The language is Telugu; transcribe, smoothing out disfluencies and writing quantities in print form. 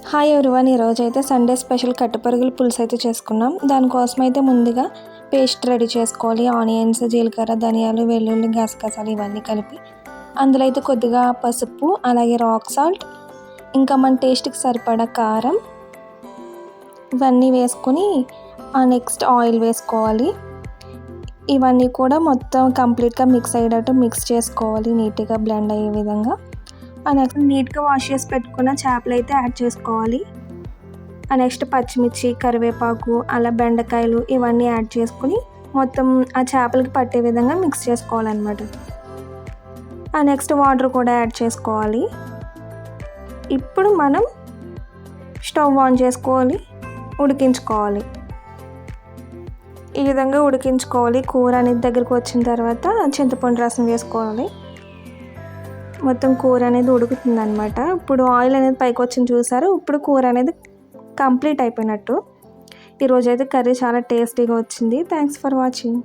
హాయ్ ఎవరివన్, ఈరోజు అయితే సండే స్పెషల్ కట్టపరుగుల పులుసు అయితే చేసుకున్నాం. దానికోసం అయితే ముందుగా పేస్ట్ రెడీ చేసుకోవాలి. ఆనియన్స్, జీలకర్ర, ధనియాలు, వెల్లుల్లి, గసగసాలు ఇవన్నీ కలిపి అందులో అయితే కొద్దిగా పసుపు, అలాగే రాక్ సాల్ట్, ఇంకా మన టేస్ట్కి సరిపడా కారం ఇవన్నీ వేసుకొని నెక్స్ట్ ఆయిల్ వేసుకోవాలి. ఇవన్నీ కూడా మొత్తం కంప్లీట్గా మిక్స్ అయ్యేటట్టు మిక్స్ చేసుకోవాలి, నీట్గా బ్లెండ్ అయ్యే విధంగా. నెక్స్ట్ నీట్గా వాష్ చేసి పెట్టుకున్న చేపలు అయితే యాడ్ చేసుకోవాలి. నెక్స్ట్ పచ్చిమిర్చి, కరివేపాకు, అలా బెండకాయలు ఇవన్నీ యాడ్ చేసుకుని మొత్తం ఆ చేపలకి పట్టే విధంగా మిక్స్ చేసుకోవాలన్నమాట. నెక్స్ట్ వాటర్ కూడా యాడ్ చేసుకోవాలి. ఇప్పుడు మనం స్టవ్ ఆన్ చేసుకోవాలి, ఉడికించుకోవాలి. ఈ విధంగా ఉడికించుకోవాలి. కూర అనేది దగ్గరికి వచ్చిన తర్వాత చింతపండు రసం వేసుకోవాలి. మొత్తం కూర అనేది ఉడుకుతుంది అనమాట. ఇప్పుడు ఆయిల్ అనేది పైకి వచ్చింది చూసారు. ఇప్పుడు కూర అనేది కంప్లీట్ అయిపోయినట్టు. ఈరోజైతే కర్రీ చాలా టేస్టీగా వచ్చింది. Thanks for watching.